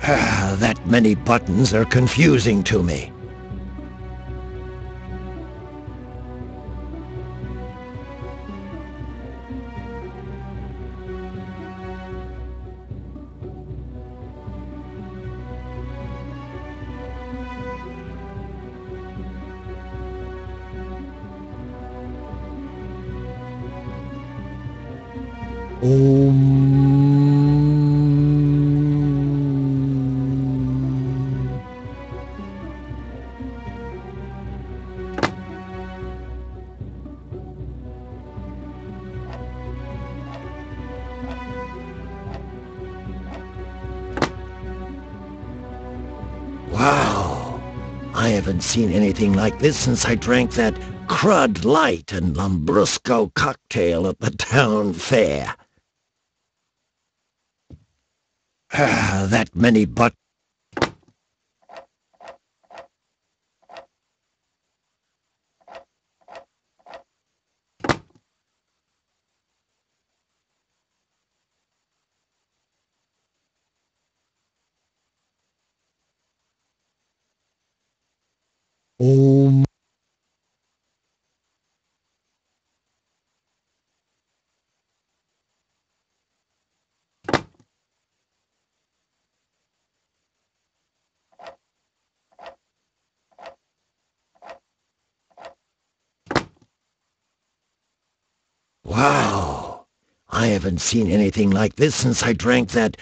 That many buttons are confusing to me. Wow, I haven't seen anything like this since I drank that crud light and Lambrusco cocktail at the town fair. That many buttons. Wow, I haven't seen anything like this since I drank that.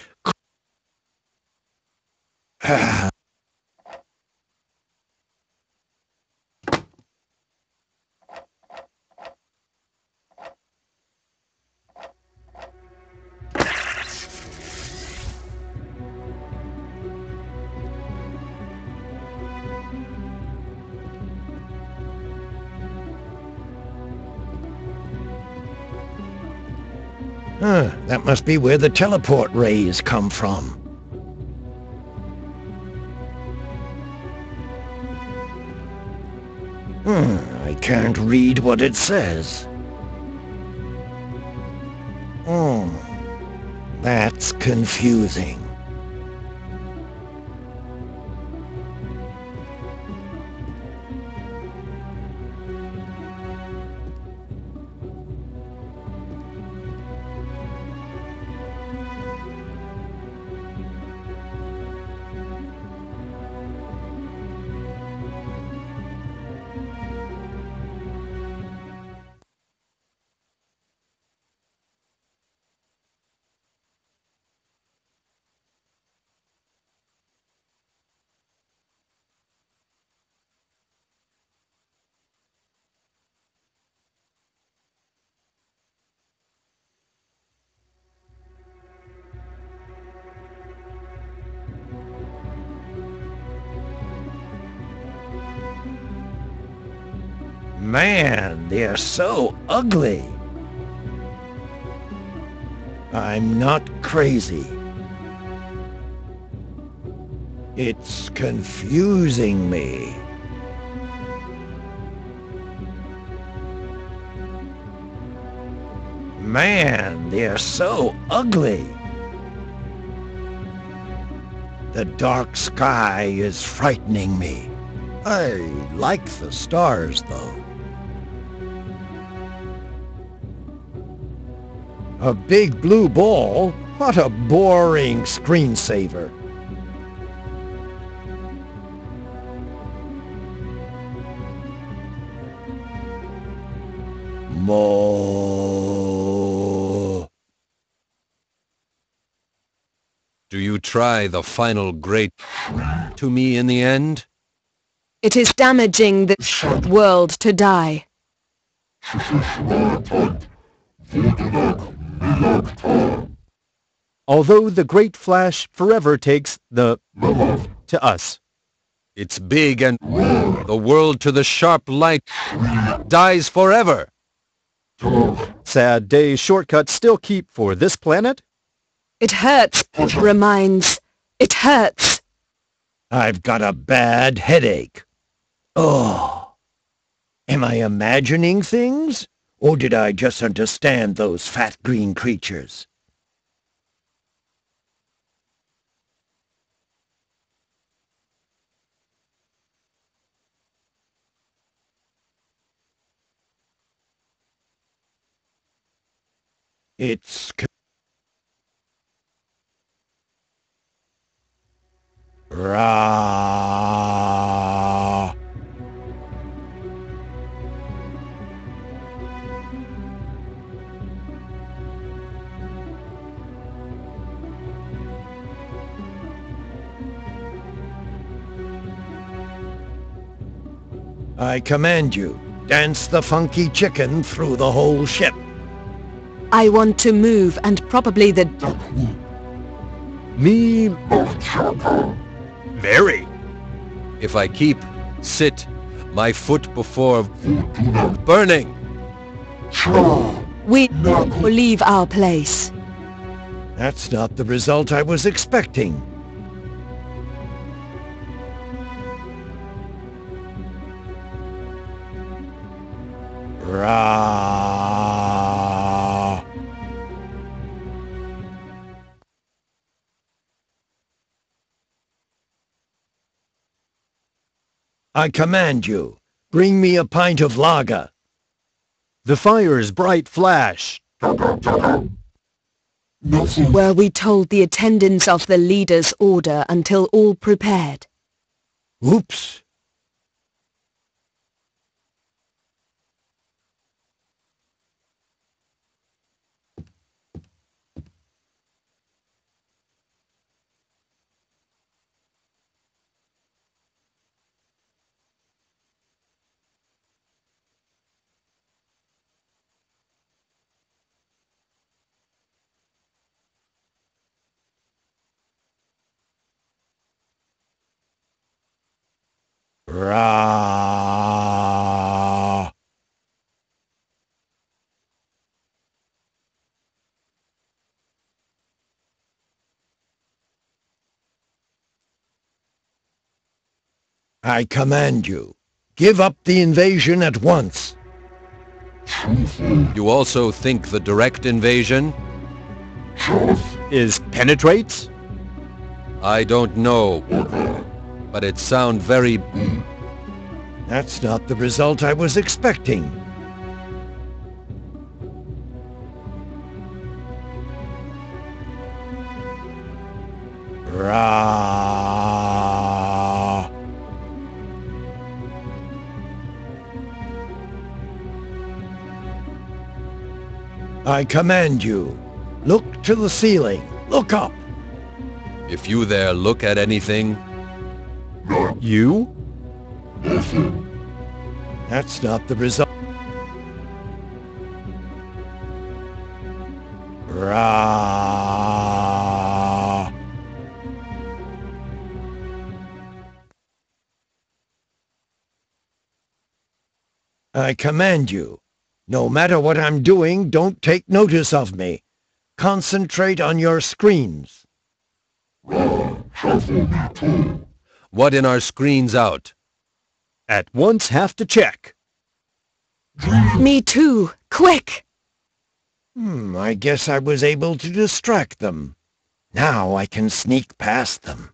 That must be where the teleport rays come from. I can't read what it says. That's confusing. Man, they're so ugly. I'm not crazy. It's confusing me. Man, they're so ugly. The dark sky is frightening me. I like the stars, though. A big blue ball? What a boring screensaver. Mo. Do you try the final great to me in the end? It is damaging the world to die. Although the great flash forever takes the to us. It's big and the world to the sharp light dies forever. Sad days shortcuts still keep for this planet? It hurts, reminds. It hurts. I've got a bad headache. Oh. Am I imagining things? Or did I just understand those fat green creatures? It's... Ra. I command you, dance the funky chicken through the whole ship. I want to move, and probably the... Me... Very. If I keep, sit, my foot before burning. We will leave our place. That's not the result I was expecting. Ra. I command you, bring me a pint of lager. The fire's bright flash. Were we told the attendance of the leader's order until all prepared? Oops. Ra. I command you, give up the invasion at once. You also think the direct invasion? Is penetrates? I don't know, but it sounds very... That's not the result I was expecting. Ra. I command you, look to the ceiling, look up. If you there look at anything, You? That's not the result. Ra. I command you, no matter what I'm doing, don't take notice of me. Concentrate on your screens. what in our screens out? At once have to check. Me too! Quick! I guess I was able to distract them. Now I can sneak past them.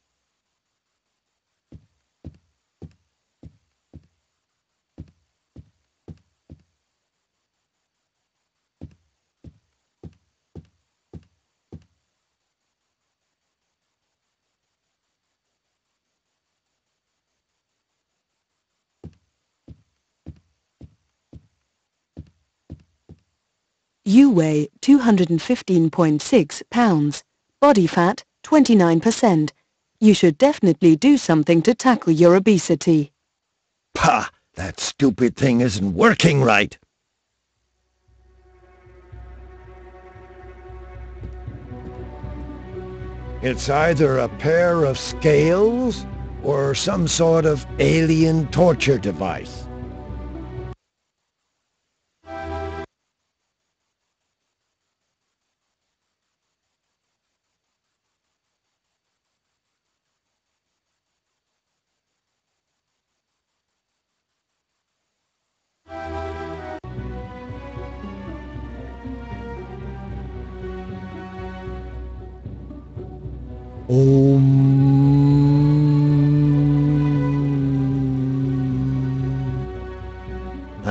You weigh 215.6 pounds. Body fat, 29%. You should definitely do something to tackle your obesity. Pah! That stupid thing isn't working right. It's either a pair of scales or some sort of alien torture device.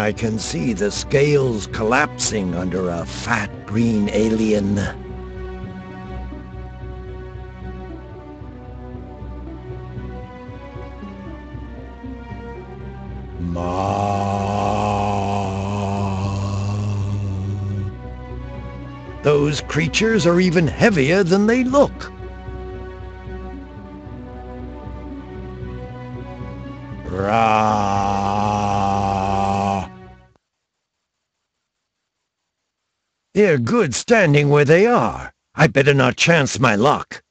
I can see the scales collapsing under a fat green alien. Those creatures are even heavier than they look. Rah! They're good standing where they are. I better not chance my luck.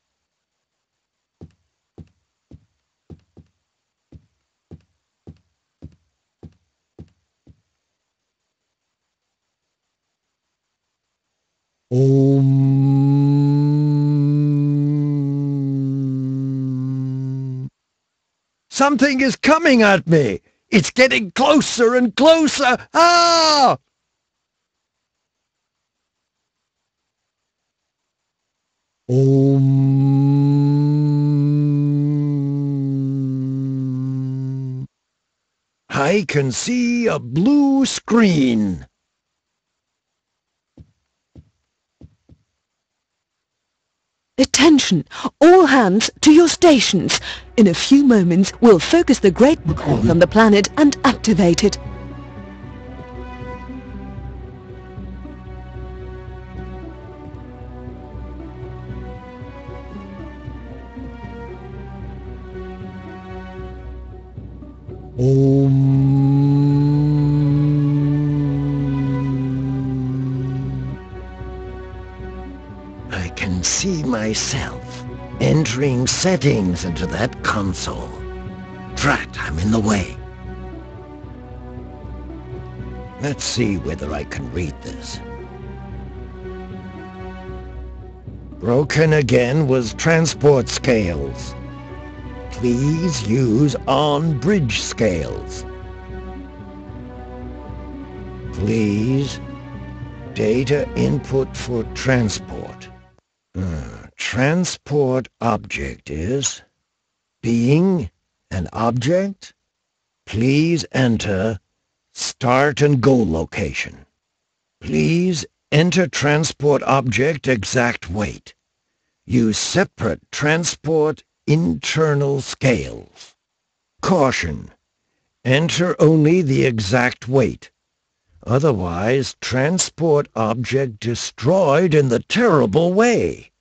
Something is coming at me. It's getting closer and closer. Ah! I can see a blue screen. Attention! All hands to your stations. In a few moments, we'll focus the Great Recall on the planet and activate it. I can see myself entering settings into that console. Drat, I'm in the way. Let's see whether I can read this. Broken again was transport scales. Please use on-bridge scales. Please. Data input for transport. Transport object is being an object. Please enter start and go location. Please enter transport object exact weight. Use separate transport internal scales. Caution. Enter only the exact weight. Otherwise, transport object destroyed in the terrible way.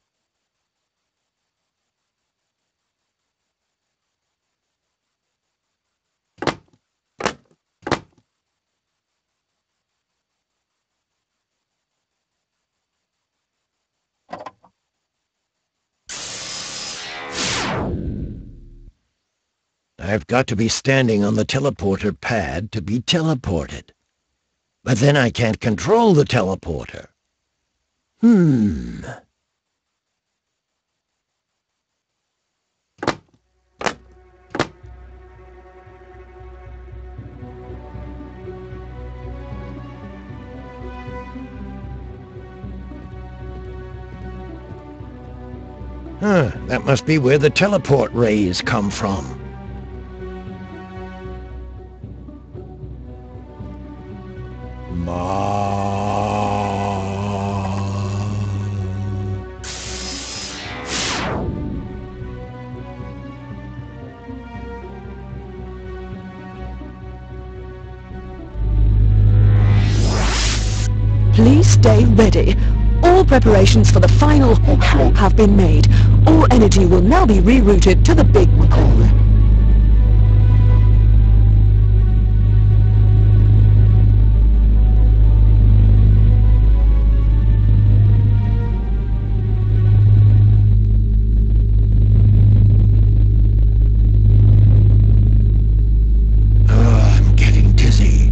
I've got to be standing on the teleporter pad to be teleported. But then I can't control the teleporter. That must be where the teleport rays come from. Please stay ready. All preparations for the final haul have been made. All energy will now be rerouted to the big recall. I'm getting dizzy.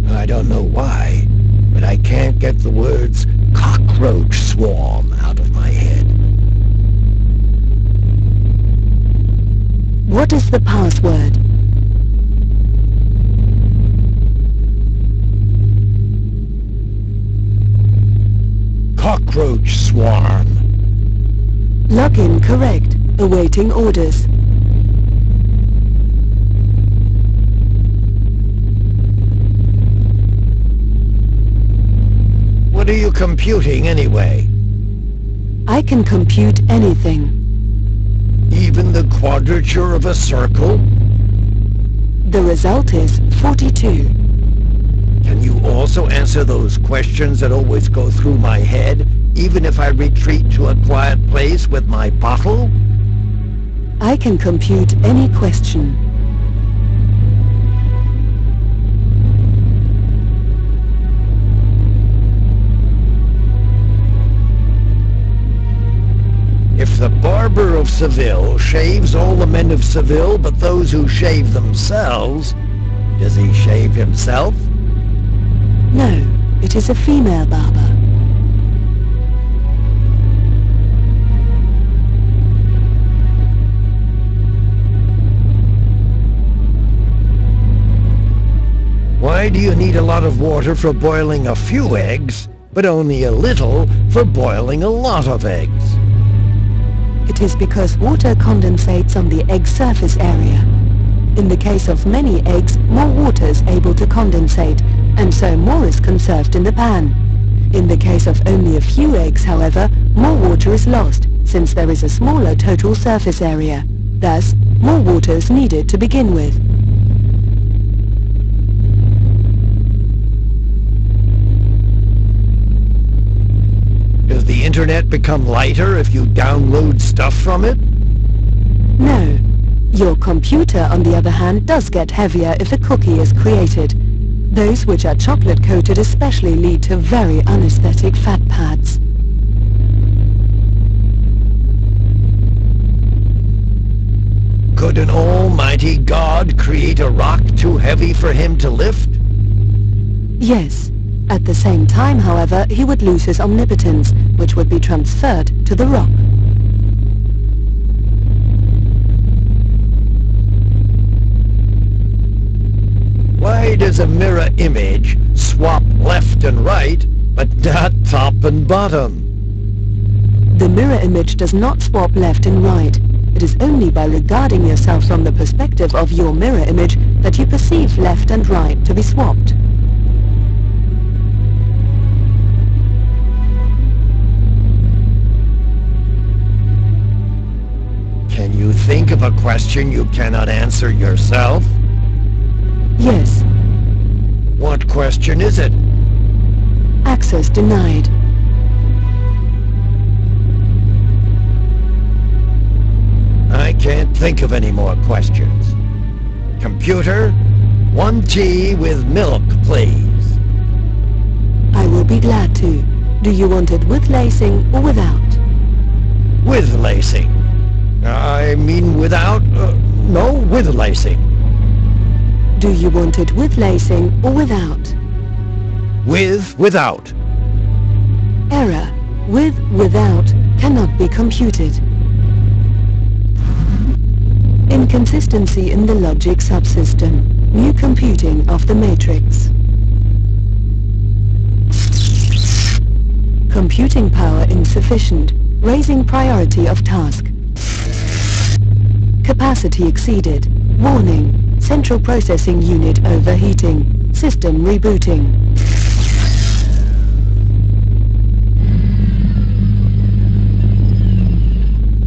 I don't know why, but I can't get the words cockroach swarm out of my head. What is the password? cockroach swarm. Login correct. Awaiting orders. What are you computing anyway? I can compute anything. Even the quadrature of a circle? The result is 42. Can you also answer those questions that always go through my head, even if I retreat to a quiet place with my bottle? I can compute any question. If the barber of Seville shaves all the men of Seville but those who shave themselves, does he shave himself? No, it is a female barber. Why do you need a lot of water for boiling a few eggs, but only a little for boiling a lot of eggs? It is because water condensates on the egg surface area. In the case of many eggs, more water is able to condensate, and so more is conserved in the pan. In the case of only a few eggs, however, more water is lost, since there is a smaller total surface area. Thus, more water is needed to begin with. Does the internet become lighter if you download stuff from it? No. Your computer, on the other hand, does get heavier if a cookie is created. Those which are chocolate-coated especially lead to very unaesthetic fat pads. Could an almighty God create a rock too heavy for him to lift? Yes. At the same time, however, he would lose his omnipotence, which would be transferred to the rock. Why does a mirror image swap left and right, but not top and bottom? The mirror image does not swap left and right. It is only by regarding yourself from the perspective of your mirror image that you perceive left and right to be swapped. Can you think of a question you cannot answer yourself? Yes. What question is it? Access denied. I can't think of any more questions. Computer, 1 tea with milk, please. I will be glad to. Do you want it with lacing or without? With lacing. I mean without, no, with lacing. Do you want it with lacing or without? Without. Error. Without cannot be computed. Inconsistency in the logic subsystem. New computing of the matrix. Computing power insufficient. Raising priority of task. Capacity exceeded. Warning. Central processing unit overheating. System rebooting.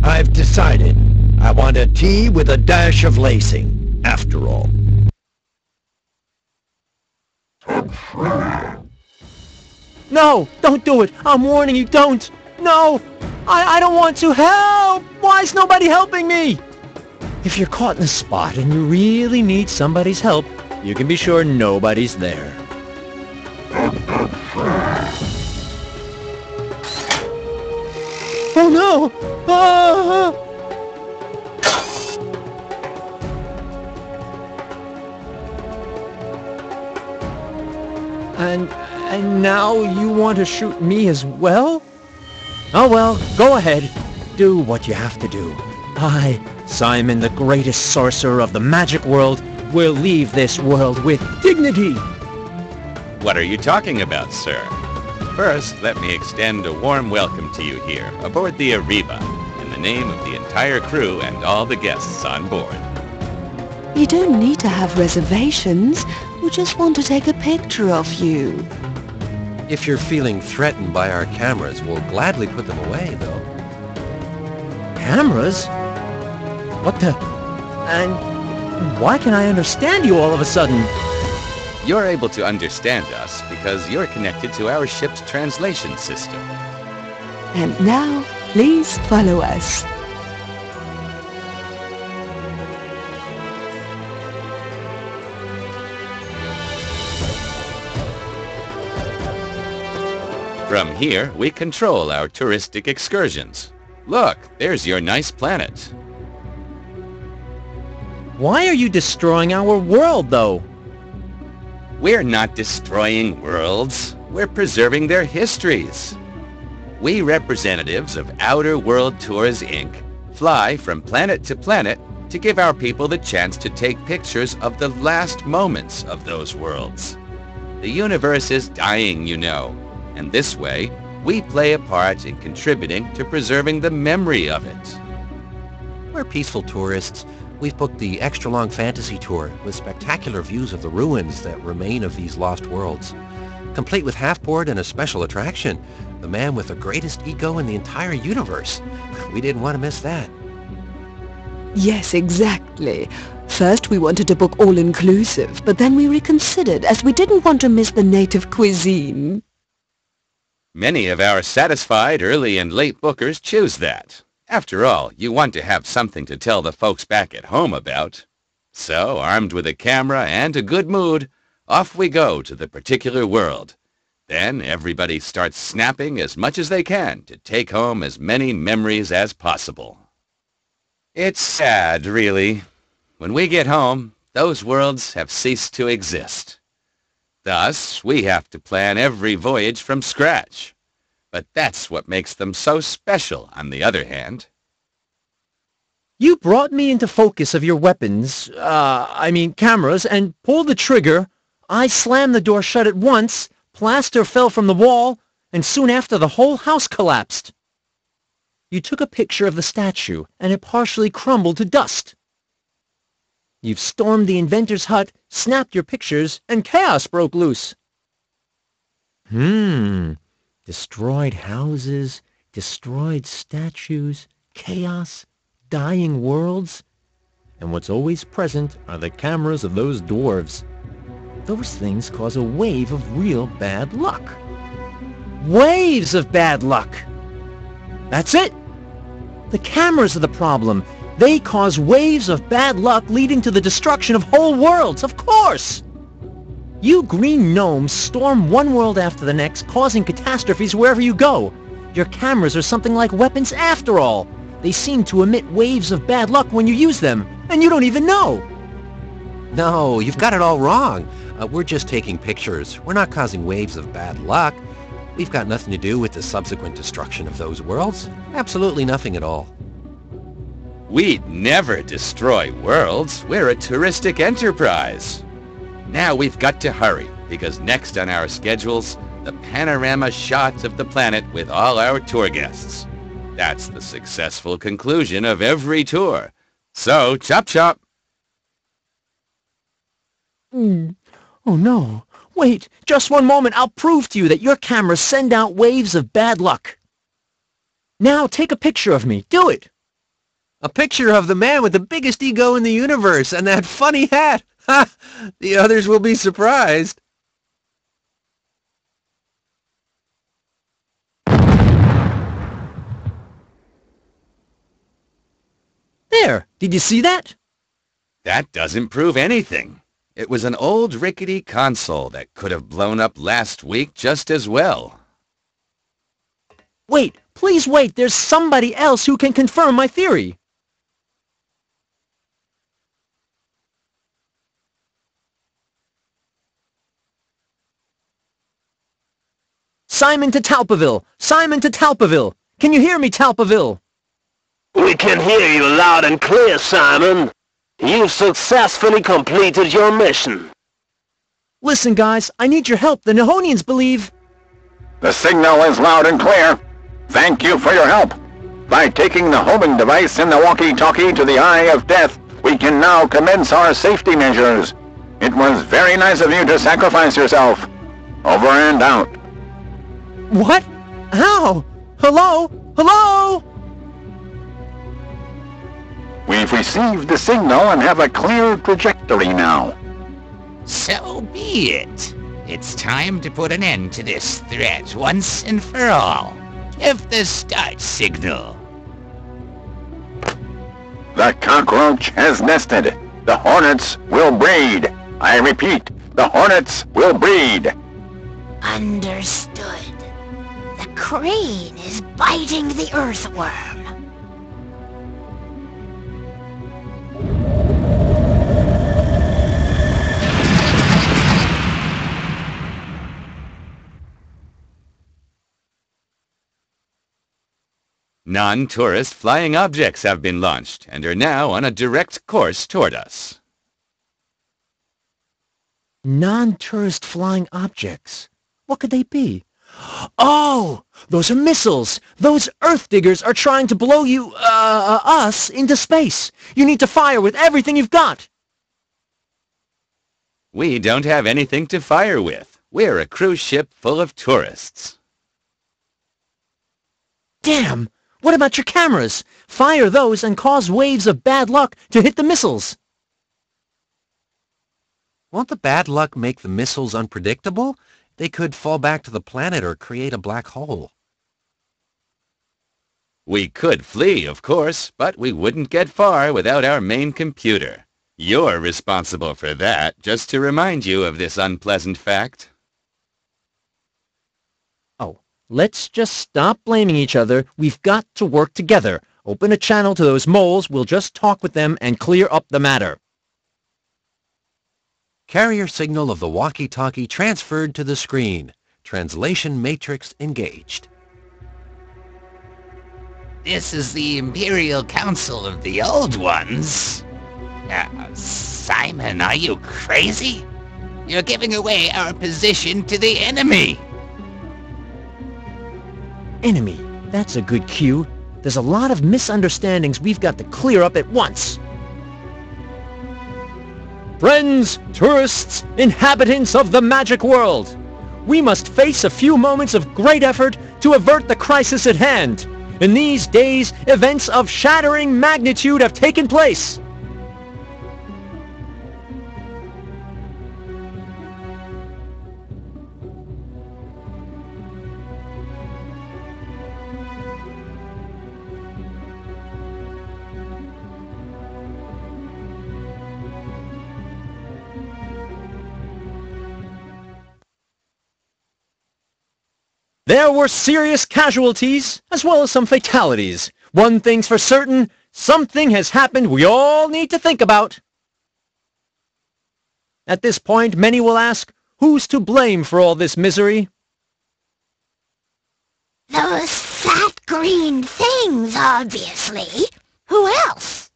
I've decided. I want a tea with a dash of lacing, after all. No! Don't do it! I'm warning you, don't! No! I don't want to! Help! Why is nobody helping me? If you're caught in a spot and you really need somebody's help, you can be sure nobody's there. Oh no! Ah! And now you want to shoot me as well? Oh well, go ahead. Do what you have to do. I, Simon, the greatest sorcerer of the magic world, will leave this world with dignity. What are you talking about, sir? First, let me extend a warm welcome to you here aboard the Ariba, in the name of the entire crew and all the guests on board. You don't need to have reservations. We just want to take a picture of you. If you're feeling threatened by our cameras, we'll gladly put them away, though. Cameras? What the... And why can I understand you all of a sudden? You're able to understand us because you're connected to our ship's translation system. And now, please follow us. From here, we control our touristic excursions. Look, there's your nice planet. Why are you destroying our world, though? We're not destroying worlds. We're preserving their histories. We representatives of Outer World Tours, Inc. fly from planet to planet to give our people the chance to take pictures of the last moments of those worlds. The universe is dying, you know, and this way, we play a part in contributing to preserving the memory of it. We're peaceful tourists. We've booked the extra-long fantasy tour with spectacular views of the ruins that remain of these lost worlds. Complete with half-board and a special attraction, the man with the greatest ego in the entire universe. We didn't want to miss that. Yes, exactly. First we wanted to book all-inclusive, but then we reconsidered as we didn't want to miss the native cuisine. Many of our satisfied early and late bookers choose that. After all, you want to have something to tell the folks back at home about. So, armed with a camera and a good mood, off we go to the particular world. Then everybody starts snapping as much as they can to take home as many memories as possible. It's sad, really. When we get home, those worlds have ceased to exist. Thus, we have to plan every voyage from scratch. But that's what makes them so special, on the other hand. You brought me into focus of your weapons, cameras, and pulled the trigger. I slammed the door shut at once, plaster fell from the wall, and soon after the whole house collapsed. You took a picture of the statue, and it partially crumbled to dust. You've stormed the inventor's hut, snapped your pictures, and chaos broke loose. Destroyed houses, destroyed statues, chaos, dying worlds. And what's always present are the cameras of those dwarves. Those things cause a wave of real bad luck. Waves of bad luck! That's it! The cameras are the problem. They cause waves of bad luck leading to the destruction of whole worlds, of course! You green gnomes storm one world after the next, causing catastrophes wherever you go. Your cameras are something like weapons after all. They seem to emit waves of bad luck when you use them, and you don't even know. No, you've got it all wrong. We're just taking pictures. We're not causing waves of bad luck. We've got nothing to do with the subsequent destruction of those worlds. Absolutely nothing at all. We'd never destroy worlds. We're a touristic enterprise. Now we've got to hurry, because next on our schedules, the panorama shot of the planet with all our tour guests. That's the successful conclusion of every tour. So, chop chop! Oh no. Wait, just one moment. I'll prove to you that your cameras send out waves of bad luck. Now take a picture of me. Do it! A picture of the man with the biggest ego in the universe and that funny hat! Ha! The others will be surprised. There! Did you see that? That doesn't prove anything. It was an old rickety console that could have blown up last week just as well. Wait, please wait. There's somebody else who can confirm my theory. Simon to Talpaville! Simon to Talpaville! Can you hear me, Talpaville? We can hear you loud and clear, Simon. You've successfully completed your mission. Listen, guys, I need your help. The Nihonians believe... The signal is loud and clear. Thank you for your help. By taking the homing device in the walkie-talkie to the Eye of Death, we can now commence our safety measures. It was very nice of you to sacrifice yourself. Over and out. What? How? Hello? Hello? We've received the signal and have a clear trajectory now. So be it. It's time to put an end to this threat once and for all. Give the start signal. The cockroach has nested. The hornets will breed. I repeat, the hornets will breed. Understood. The crane is biting the earthworm. Non-tourist flying objects have been launched and are now on a direct course toward us. Non-tourist flying objects. What could they be? Oh! Those are missiles! Those Earth diggers are trying to blow us into space! You need to fire with everything you've got! We don't have anything to fire with. We're a cruise ship full of tourists. Damn! What about your cameras? Fire those and cause waves of bad luck to hit the missiles! Won't the bad luck make the missiles unpredictable? They could fall back to the planet or create a black hole. We could flee, of course, but we wouldn't get far without our main computer. You're responsible for that, just to remind you of this unpleasant fact. Oh, let's just stop blaming each other. We've got to work together. Open a channel to those moles. We'll just talk with them and clear up the matter. Carrier signal of the walkie-talkie transferred to the screen. Translation matrix engaged. This is the Imperial Council of the Old Ones. Simon, are you crazy? You're giving away our position to the enemy. Enemy. That's a good cue. There's a lot of misunderstandings we've got to clear up at once. Friends, tourists, inhabitants of the magic world, we must face a few moments of great effort to avert the crisis at hand. In these days, events of shattering magnitude have taken place. There were serious casualties, as well as some fatalities. One thing's for certain, something has happened we all need to think about. At this point, many will ask, who's to blame for all this misery? Those fat green things, obviously. Who else?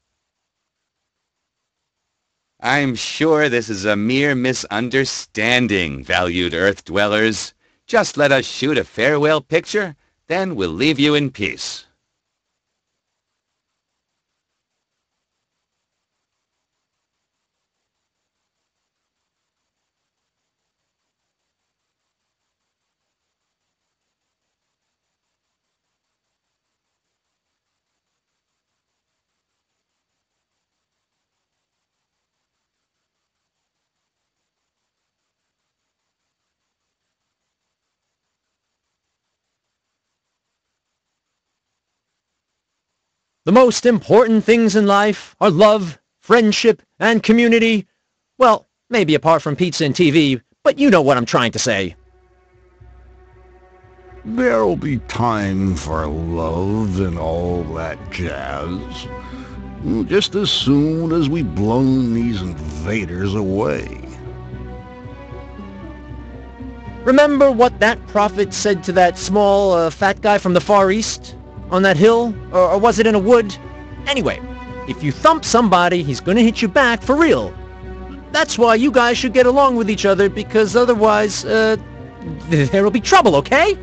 I'm sure this is a mere misunderstanding, valued Earth dwellers. Just let us shoot a farewell picture, then we'll leave you in peace. The most important things in life are love, friendship, and community. Well, maybe apart from pizza and TV, but you know what I'm trying to say. There'll be time for love and all that jazz. Just as soon as we've blown these invaders away. Remember what that prophet said to that small, fat guy from the Far East? On that hill? Or was it in a wood? Anyway, if you thump somebody, he's gonna hit you back for real. That's why you guys should get along with each other, because otherwise, there'll be trouble, okay?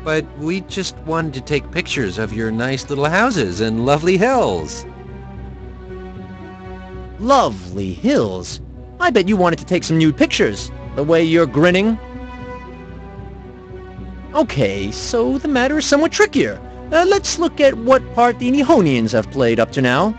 But we just wanted to take pictures of your nice little houses and lovely hills. Lovely hills. I bet you wanted to take some nude pictures, the way you're grinning. Okay, so the matter is somewhat trickier. Let's look at what part the Nihonians have played up to now.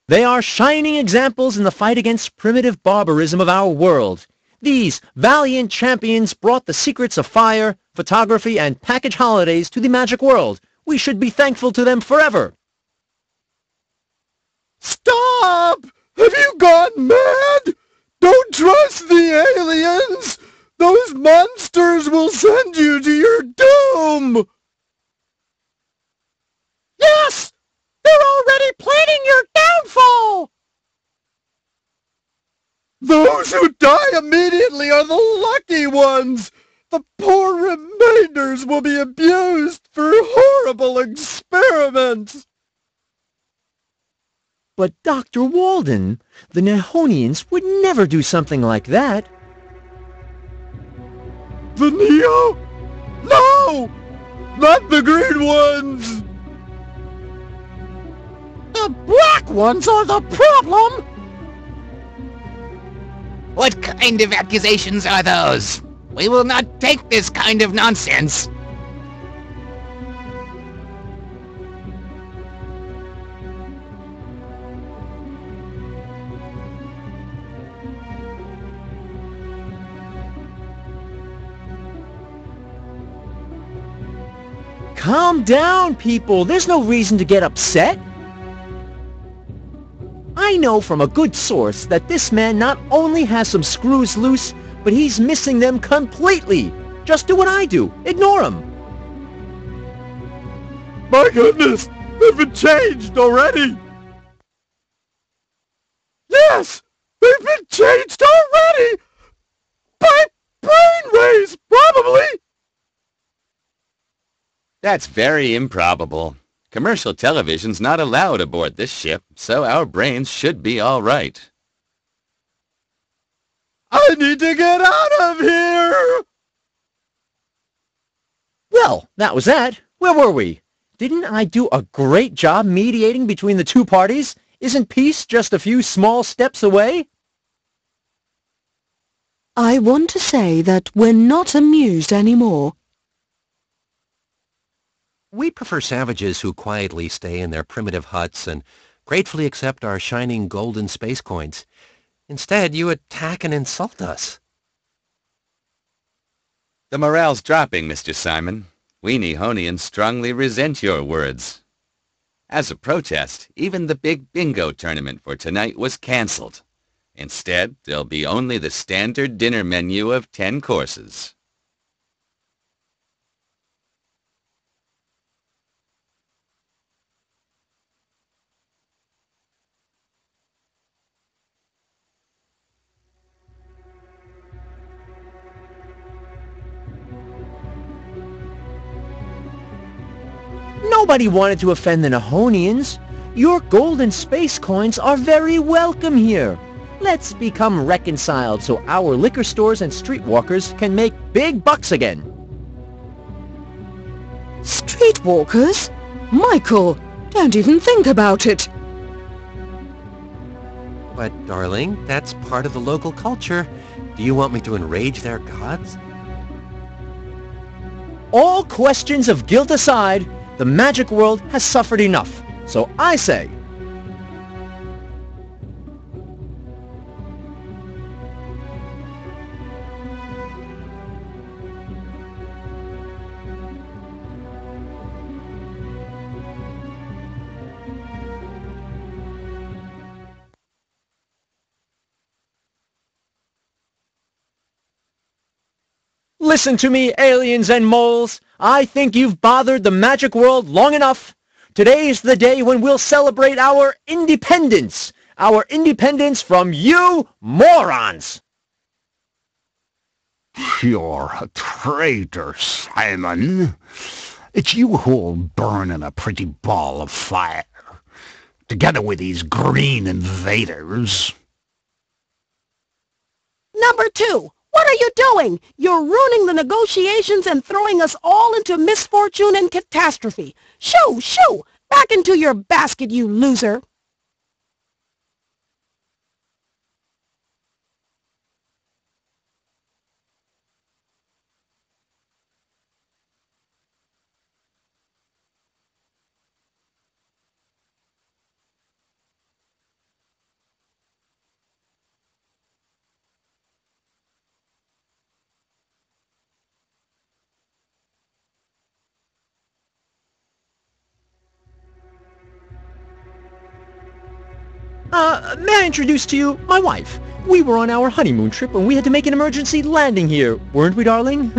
They are shining examples in the fight against primitive barbarism of our world. These valiant champions brought the secrets of fire, photography, and package holidays to the magic world. We should be thankful to them forever. Stop! Have you gone mad? Don't trust the aliens! Those monsters will send you to your doom! Yes! They're already planning your downfall! Those who die immediately are the lucky ones! The poor remainders will be abused for horrible experiments! But Dr. Walden, the Nihonians would never do something like that. The Neo? No! Not the green ones! The black ones are the problem! What kind of accusations are those? We will not take this kind of nonsense. Calm down, people. There's no reason to get upset. I know from a good source that this man not only has some screws loose, but he's missing them completely. Just do what I do. Ignore him. My goodness! They've been changed already! Yes! They've been changed already! By brainwaves, probably! That's very improbable. Commercial television's not allowed aboard this ship, so our brains should be all right. I need to get out of here! Well, that was that. Where were we? Didn't I do a great job mediating between the two parties? Isn't peace just a few small steps away? I want to say that we're not amused anymore. We prefer savages who quietly stay in their primitive huts and gratefully accept our shining golden space coins. Instead, you attack and insult us. The morale's dropping, Mr. Simon. We Nihonians strongly resent your words. As a protest, even the big bingo tournament for tonight was cancelled. Instead, there'll be only the standard dinner menu of 10 courses. Nobody wanted to offend the Nihonians. Your golden space coins are very welcome here. Let's become reconciled so our liquor stores and streetwalkers can make big bucks again. Streetwalkers? Michael, don't even think about it. But, darling, that's part of the local culture. Do you want me to enrage their gods? All questions of guilt aside, the magic world has suffered enough. So I say, listen to me, aliens and moles. I think you've bothered the magic world long enough. Today's the day when we'll celebrate our independence. Our independence from you morons. You're a traitor, Simon. It's you who'll burn in a pretty ball of fire, together with these green invaders. Number 2, what are you doing? You're ruining the negotiations and throwing us all into misfortune and catastrophe. Shoo, shoo! Back into your basket, you loser! May I introduce to you my wife? We were on our honeymoon trip and we had to make an emergency landing here, weren't we, darling?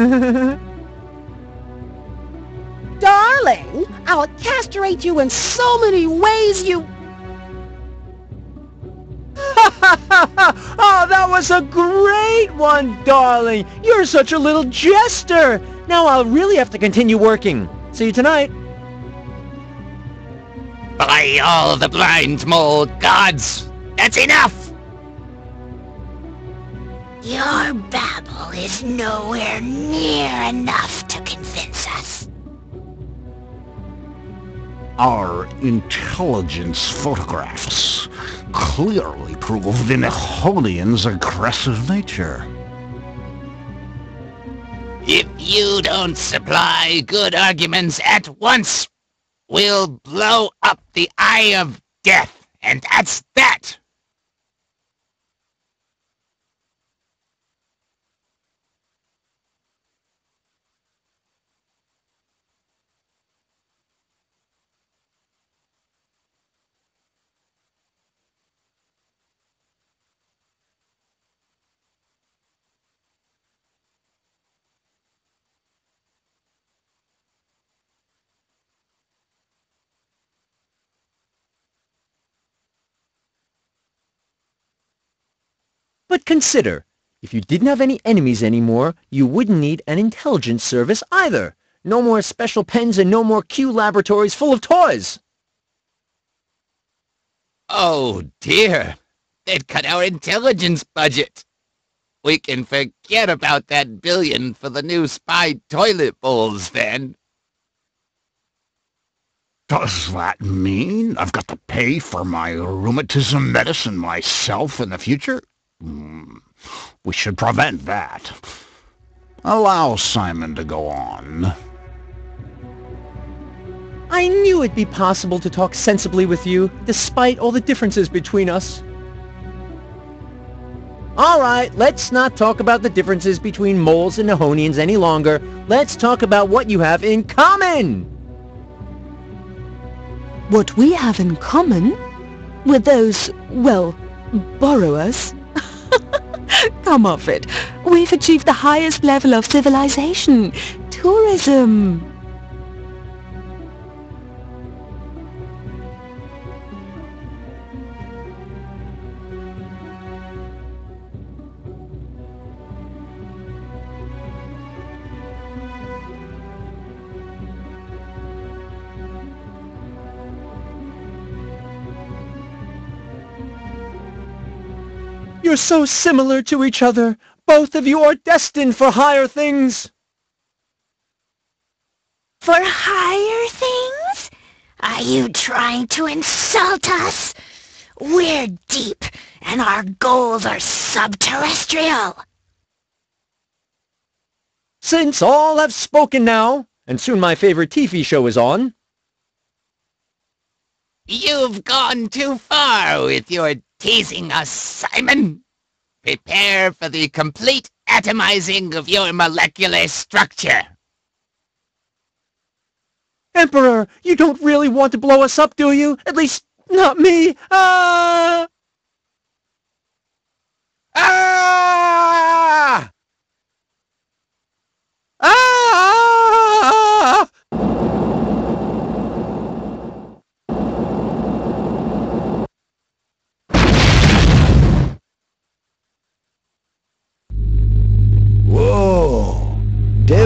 Darling, I'll castrate you in so many ways you... Oh, that was a great one, darling! You're such a little jester! Now I'll really have to continue working. See you tonight. By all the blind mole gods, that's enough! Your babble is nowhere near enough to convince us. Our intelligence photographs clearly prove the Neholian's aggressive nature. If you don't supply good arguments at once, we'll blow up the Eye of Death, and that's that! But consider, if you didn't have any enemies anymore, you wouldn't need an intelligence service either. No more special pens and no more Q laboratories full of toys. Oh dear, they'd cut our intelligence budget. We can forget about that billion for the new spy toilet bowls then. Does that mean I've got to pay for my rheumatism medicine myself in the future? We should prevent that. Allow Simon to go on. I knew it'd be possible to talk sensibly with you, despite all the differences between us. All right, let's not talk about the differences between moles and Nehonians any longer. Let's talk about what you have in common! What we have in common with those, well, borrowers. Come off it. We've achieved the highest level of civilization. Tourism. You're so similar to each other. Both of you are destined for higher things. For higher things? Are you trying to insult us? We're deep, and our goals are subterrestrial. Since all have spoken now, and soon my favorite TV show is on. You've gone too far with your teasing us, Simon. Prepare for the complete atomizing of your molecular structure. Emperor, you don't really want to blow us up, do you? At least, not me. Ah! Ah! Ah!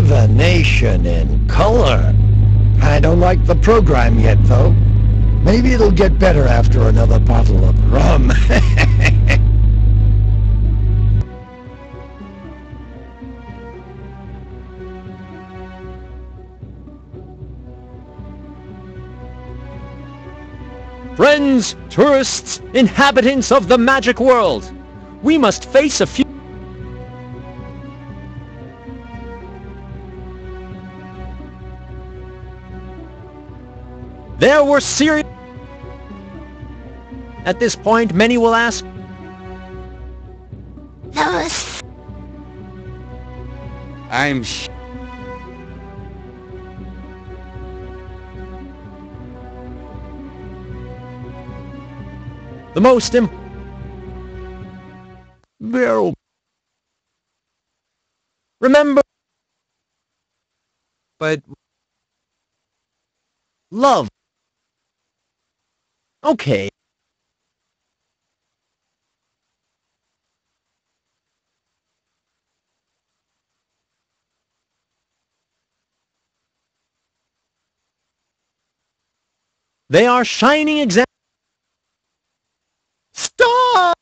Divination in color. I don't like the program yet, though. Maybe it'll get better after another bottle of rum. Friends, tourists, inhabitants of the magic world, we must face a few... There were serious... At this point, many will ask... Those... The most Remember... But... Love. Okay. They are shining examples. Stop!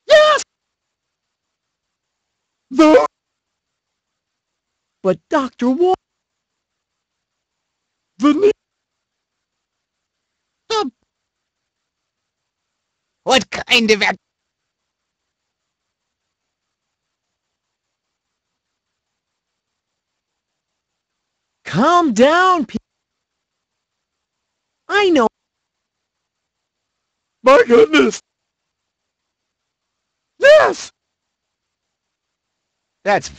Yes! But Dr. Wall... What kind of Calm down, I know. My goodness! Yes! That's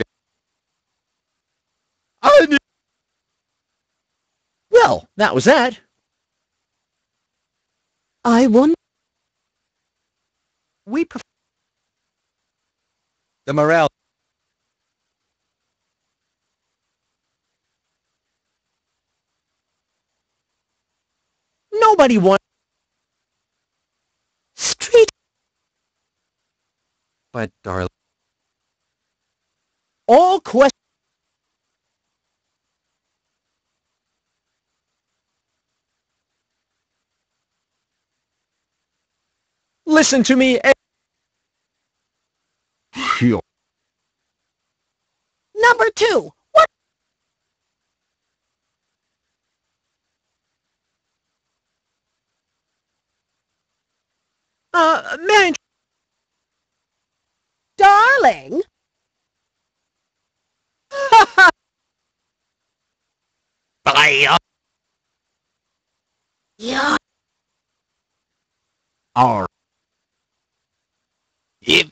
Well, that was that. I won. We prefer... the morale. Nobody wants... Street. But, darling... All questions... Listen to me. Number 2. What? Man... Darling? Bye. You're... Our If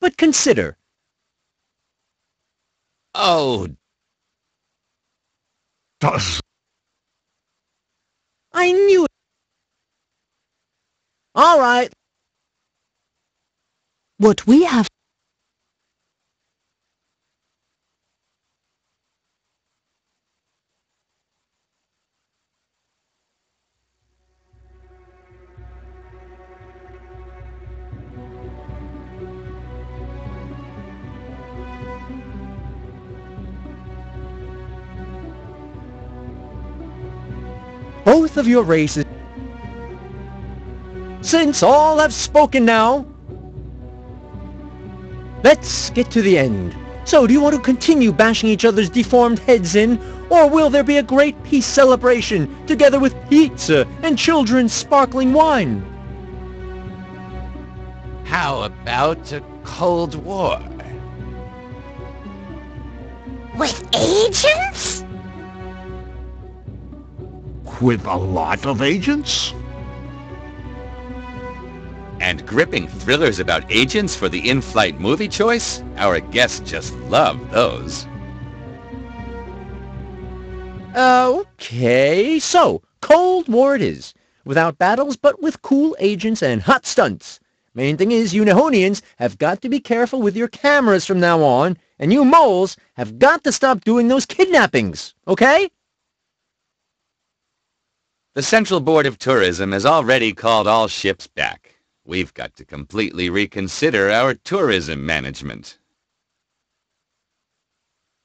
But consider... Oh, does I knew it. All right. What we have... Both of your races... Since all have spoken now, let's get to the end. So, do you want to continue bashing each other's deformed heads in, or will there be a great peace celebration, together with pizza and children's sparkling wine? how about a Cold War? with agents? with a lot of agents? And gripping thrillers about agents for the in-flight movie choice? Our guests just love those. Okay, so, Cold War it is. Without battles, but with cool agents and hot stunts. Main thing is, you Nihonians have got to be careful with your cameras from now on, and you moles have got to stop doing those kidnappings, okay? The Central Board of Tourism has already called all ships back. We've got to completely reconsider our tourism management.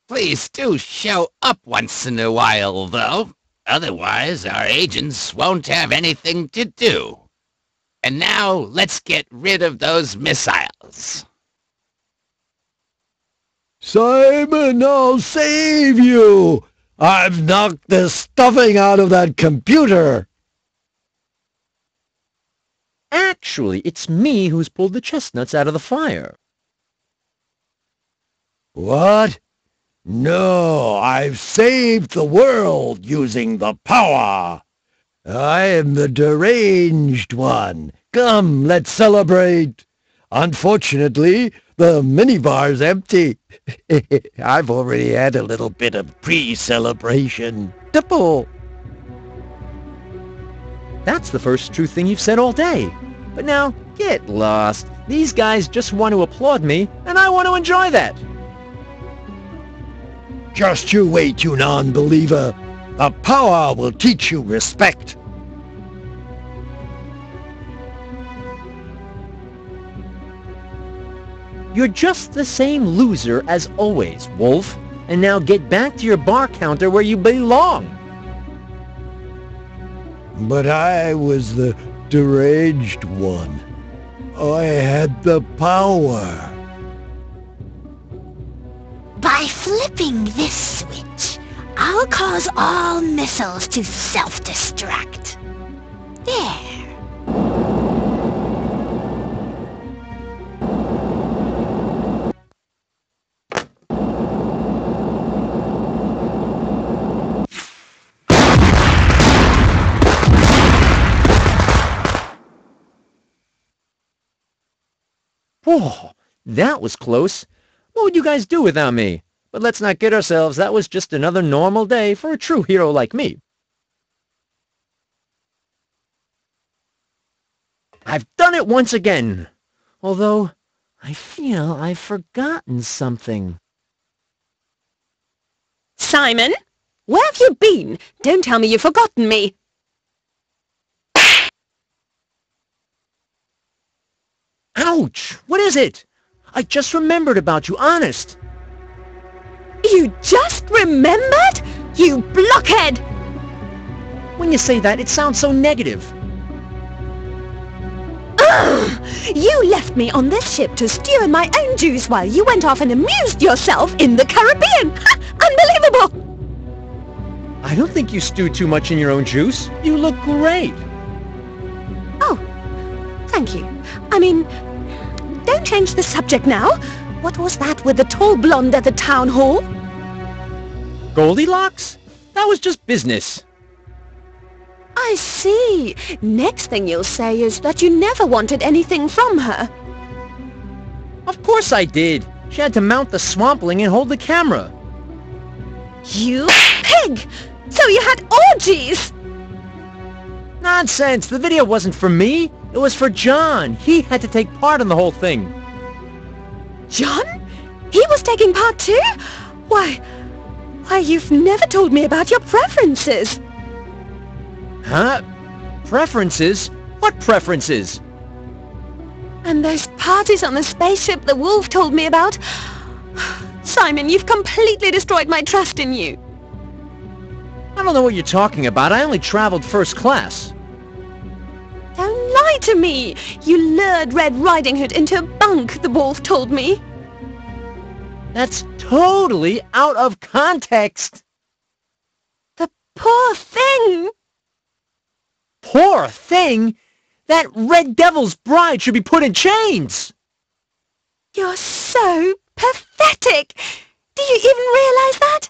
Please do show up once in a while, though. Otherwise, our agents won't have anything to do. And now, let's get rid of those missiles. Simon, I'll save you! I've knocked the stuffing out of that computer! Actually, it's me who's pulled the chestnuts out of the fire. What? No, I've saved the world using the power! I am the deranged one. Come, let's celebrate! Unfortunately, the minibar's empty. I've already had a little bit of pre-celebration. Tipple! That's the first true thing you've said all day. But now, get lost. These guys just want to applaud me, and I want to enjoy that. Just you wait, you non-believer. The power will teach you respect. You're just the same loser as always, Wolf. And now get back to your bar counter where you belong. But I was the deranged one. I had the power. By flipping this switch, I'll cause all missiles to self-destruct. There. Oh, that was close. What would you guys do without me? But let's not kid ourselves. That was just another normal day for a true hero like me. I've done it once again. Although, I feel I've forgotten something. Simon, where have you been? Don't tell me you've forgotten me. Ouch! What is it? I just remembered about you, honest. You just remembered? You blockhead! When you say that, it sounds so negative. Ugh! You left me on this ship to stew in my own juice while you went off and amused yourself in the Caribbean! Ha! Unbelievable! I don't think you stewed too much in your own juice. You look great. Oh, thank you. I mean, don't change the subject now. What was that with the tall blonde at the town hall? Goldilocks? That was just business. I see. Next thing you'll say is that you never wanted anything from her. Of course I did. She had to mount the swampling and hold the camera. You pig! So you had orgies! Nonsense! The video wasn't for me. It was for John. He had to take part in the whole thing. John? He was taking part too? Why, you've never told me about your preferences. Huh? Preferences? What preferences? And those parties on the spaceship the Wolf told me about. Simon, you've completely destroyed my trust in you. I don't know what you're talking about. I only traveled first class. Don't lie to me! You lured Red Riding Hood into a bunk, the Wolf told me. That's totally out of context. The poor thing! Poor thing? That Red Devil's bride should be put in chains! You're so pathetic! Do you even realize that?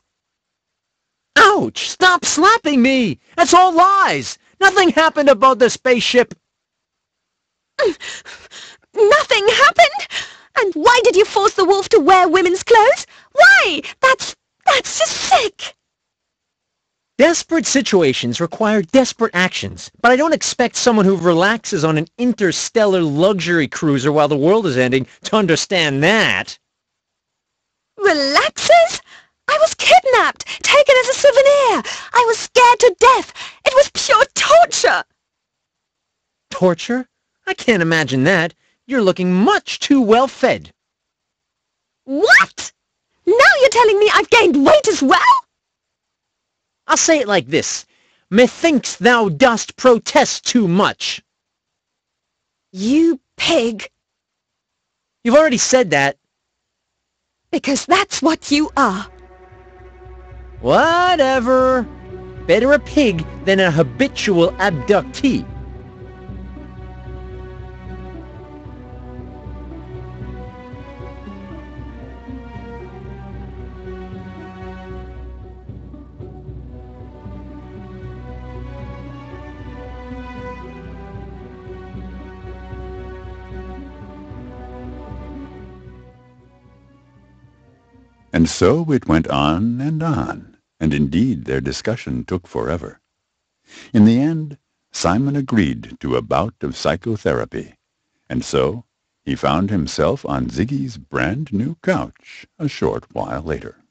Ouch! Stop slapping me! That's all lies! Nothing happened about the spaceship! Nothing happened? And why did you force the Wolf to wear women's clothes? Why? That's just sick! Desperate situations require desperate actions, but I don't expect someone who relaxes on an interstellar luxury cruiser while the world is ending to understand that. Relaxes? I was kidnapped, taken as a souvenir. I was scared to death. It was pure torture. Torture? I can't imagine that. You're looking much too well fed. What? Now you're telling me I've gained weight as well? I'll say it like this. Methinks thou dost protest too much. You pig. You've already said that. Because that's what you are. Whatever. Better a pig than a habitual abductee. And so it went on, and indeed their discussion took forever. In the end, Simon agreed to a bout of psychotherapy, and so he found himself on Ziggy's brand-new couch a short while later.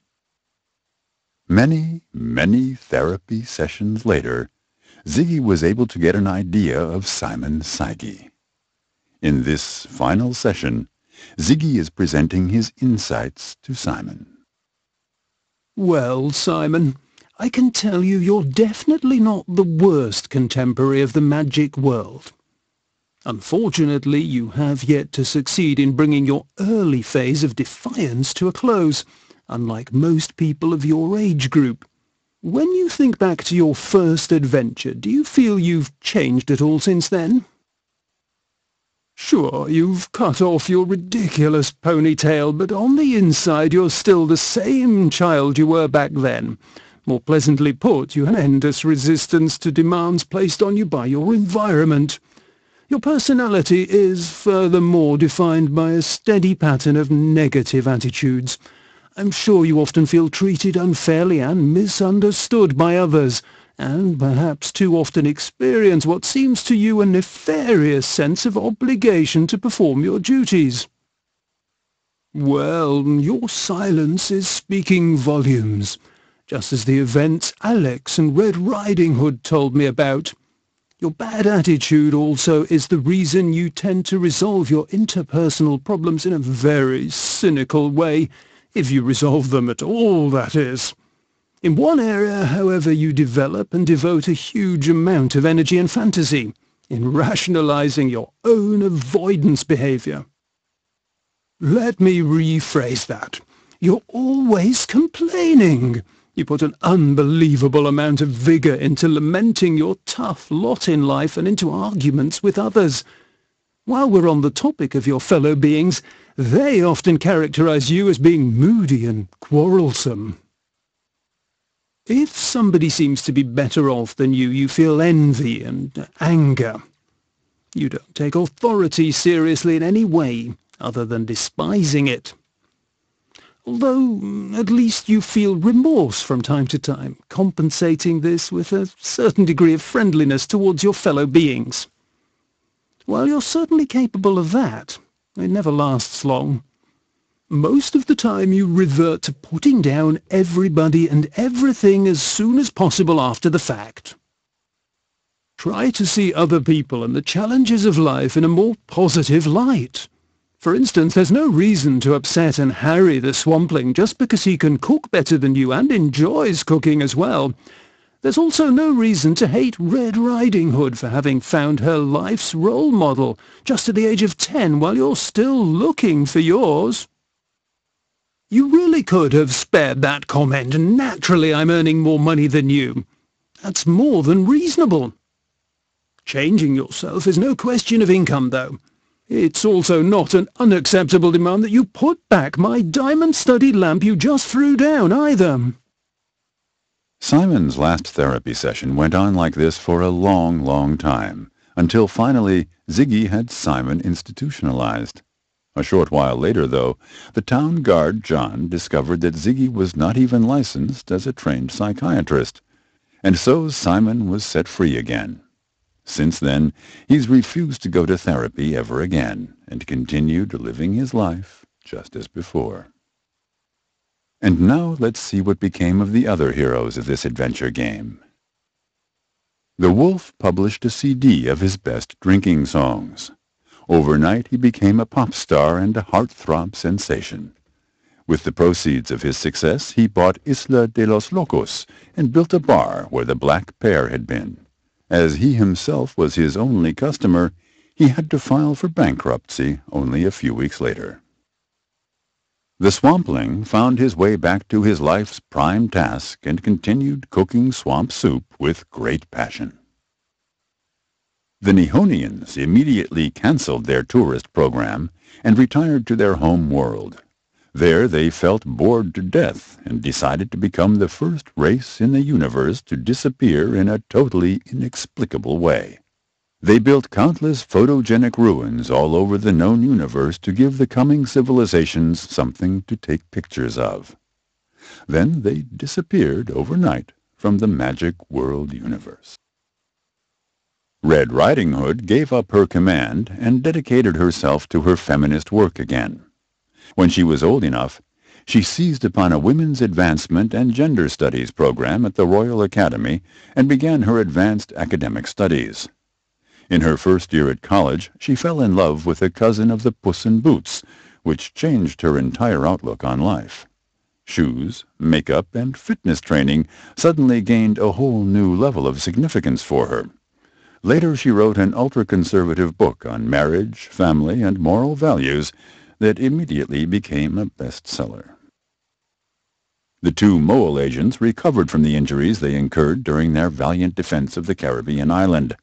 Many, many therapy sessions later, Ziggy was able to get an idea of Simon's psyche. In this final session, Ziggy is presenting his insights to Simon. Well, Simon, I can tell you're definitely not the worst contemporary of the magic world. Unfortunately, you have yet to succeed in bringing your early phase of defiance to a close, unlike most people of your age group. When you think back to your first adventure, do you feel you've changed at all since then? Sure, you've cut off your ridiculous ponytail, but on the inside you're still the same child you were back then. More pleasantly put, you have endless resistance to demands placed on you by your environment. Your personality is furthermore defined by a steady pattern of negative attitudes. I'm sure you often feel treated unfairly and misunderstood by others, and perhaps too often experience what seems to you a nefarious sense of obligation to perform your duties. Well, your silence is speaking volumes, just as the events Alex and Red Riding Hood told me about. Your bad attitude also is the reason you tend to resolve your interpersonal problems in a very cynical way, if you resolve them at all, that is. In one area, however, you develop and devote a huge amount of energy and fantasy in rationalizing your own avoidance behavior. Let me rephrase that. You're always complaining. You put an unbelievable amount of vigor into lamenting your tough lot in life and into arguments with others. While we're on the topic of your fellow beings, they often characterize you as being moody and quarrelsome. If somebody seems to be better off than you, you feel envy and anger. You don't take authority seriously in any way, other than despising it. Although, at least you feel remorse from time to time, compensating this with a certain degree of friendliness towards your fellow beings. While you're certainly capable of that, it never lasts long. Most of the time you revert to putting down everybody and everything as soon as possible after the fact. Try to see other people and the challenges of life in a more positive light. For instance, there's no reason to upset and harry the swampling just because he can cook better than you and enjoys cooking as well. There's also no reason to hate Red Riding Hood for having found her life's role model just at the age of 10 while you're still looking for yours. You really could have spared that comment, and naturally I'm earning more money than you. That's more than reasonable. Changing yourself is no question of income, though. It's also not an unacceptable demand that you put back my diamond-studded lamp you just threw down, either. Simon's last therapy session went on like this for a long, long time, until finally Ziggy had Simon institutionalized. A short while later, though, the town guard, John, discovered that Ziggy was not even licensed as a trained psychiatrist, and so Simon was set free again. Since then, he's refused to go to therapy ever again, and continued living his life just as before. And now let's see what became of the other heroes of this adventure game. The wolf published a CD of his best drinking songs. Overnight he became a pop star and a heartthrob sensation. With the proceeds of his success, he bought Isla de los Locos and built a bar where the Black Pear had been. As he himself was his only customer, he had to file for bankruptcy only a few weeks later. The swampling found his way back to his life's prime task and continued cooking swamp soup with great passion. The Nihonians immediately canceled their tourist program and retired to their home world. There they felt bored to death and decided to become the first race in the universe to disappear in a totally inexplicable way. They built countless photogenic ruins all over the known universe to give the coming civilizations something to take pictures of. Then they disappeared overnight from the magic world universe. Red Riding Hood gave up her command and dedicated herself to her feminist work again. When she was old enough, she seized upon a women's advancement and gender studies program at the Royal Academy and began her advanced academic studies. In her first year at college, she fell in love with a cousin of the Puss in Boots, which changed her entire outlook on life. Shoes, makeup, and fitness training suddenly gained a whole new level of significance for her. Later she wrote an ultra-conservative book on marriage, family, and moral values that immediately became a bestseller. The two mole agents recovered from the injuries they incurred during their valiant defense of the Caribbean island.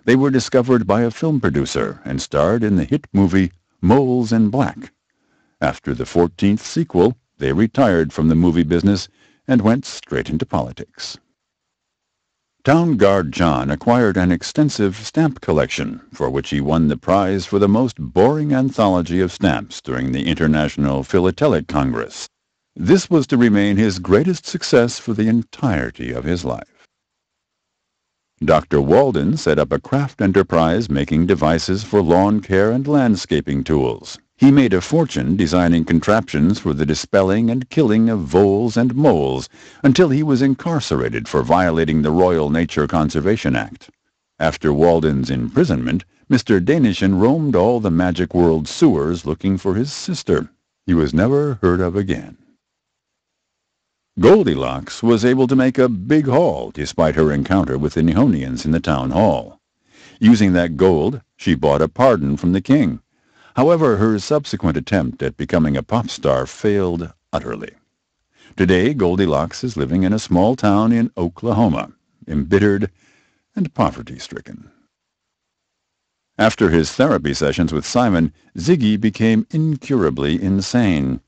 They were discovered by a film producer and starred in the hit movie Moles in Black. After the 14th sequel, they retired from the movie business and went straight into politics. Town Guard John acquired an extensive stamp collection, for which he won the prize for the most boring anthology of stamps during the International Philatelic Congress. This was to remain his greatest success for the entirety of his life. Dr. Walden set up a craft enterprise making devices for lawn care and landscaping tools. He made a fortune designing contraptions for the dispelling and killing of voles and moles until he was incarcerated for violating the Royal Nature Conservation Act. After Walden's imprisonment, Mr. Danishan roamed all the Magic World sewers looking for his sister. He was never heard of again. Goldilocks was able to make a big haul despite her encounter with the Nihonians in the town hall. Using that gold, she bought a pardon from the king. However, her subsequent attempt at becoming a pop star failed utterly. Today, Goldilocks is living in a small town in Oklahoma, embittered and poverty-stricken. After his therapy sessions with Simon, Ziggy became incurably insane.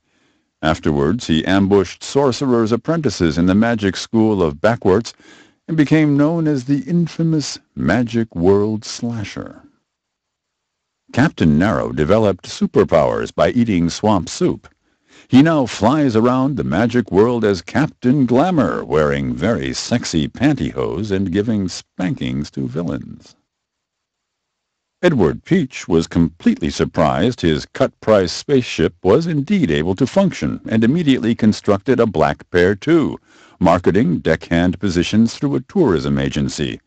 Afterwards, he ambushed Sorcerer's apprentices in the magic school of Backwarts and became known as the infamous Magic World Slasher. Captain Narrow developed superpowers by eating swamp soup. He now flies around the magic world as Captain Glamour, wearing very sexy pantyhose and giving spankings to villains. Edward Peach was completely surprised his cut-price spaceship was indeed able to function and immediately constructed a Black Pear too, marketing deckhand positions through a tourism agency.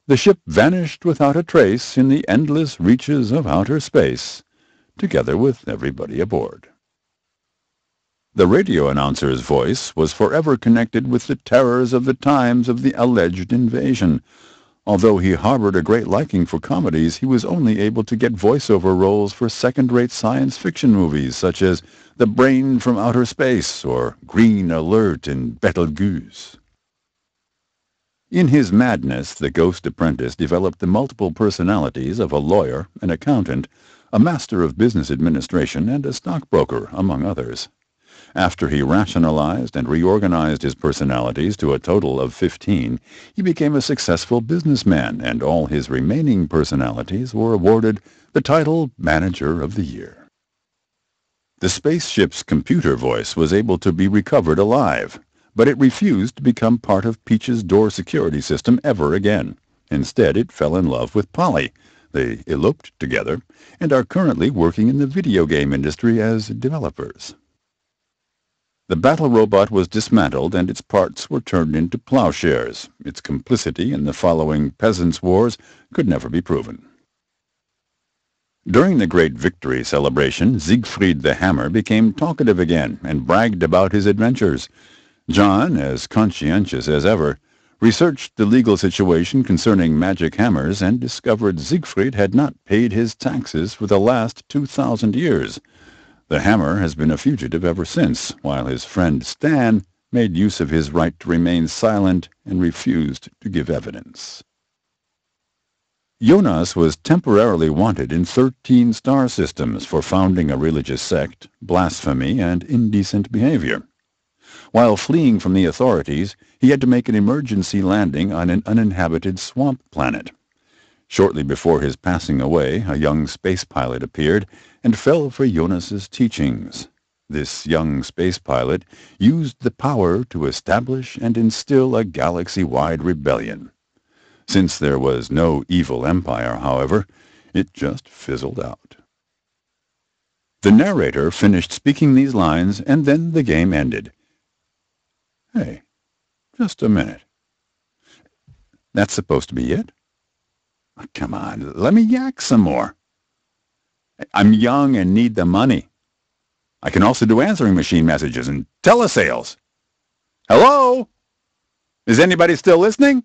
The ship vanished without a trace in the endless reaches of outer space, together with everybody aboard. The radio announcer's voice was forever connected with the terrors of the times of the alleged invasion. Although he harbored a great liking for comedies, he was only able to get voiceover roles for second-rate science fiction movies such as The Brain from Outer Space or Green Alert in Betelgeuse. In his madness, the Ghost Apprentice developed the multiple personalities of a lawyer, an accountant, a master of business administration, and a stockbroker, among others. After he rationalized and reorganized his personalities to a total of 15, he became a successful businessman, and all his remaining personalities were awarded the title Manager of the Year. The spaceship's computer voice was able to be recovered alive, but it refused to become part of Peach's door security system ever again. Instead, it fell in love with Polly. They eloped together and are currently working in the video game industry as developers. The battle robot was dismantled and its parts were turned into plowshares. Its complicity in the following peasants' wars could never be proven. During the great victory celebration, Siegfried the Hammer became talkative again and bragged about his adventures. John, as conscientious as ever, researched the legal situation concerning magic hammers and discovered Siegfried had not paid his taxes for the last 2,000 years. The hammer has been a fugitive ever since, while his friend Stan made use of his right to remain silent and refused to give evidence. Jonas was temporarily wanted in 13 star systems for founding a religious sect, blasphemy, and indecent behavior. While fleeing from the authorities, he had to make an emergency landing on an uninhabited swamp planet. Shortly before his passing away, a young space pilot appeared and fell for Jonas's teachings. This young space pilot used the power to establish and instill a galaxy-wide rebellion. Since there was no evil empire, however, it just fizzled out. The narrator finished speaking these lines, and then the game ended. Hey, just a minute. That's supposed to be it? Oh, come on, let me yak some more. I'm young and need the money. I can also do answering machine messages and telesales. Hello? Is anybody still listening?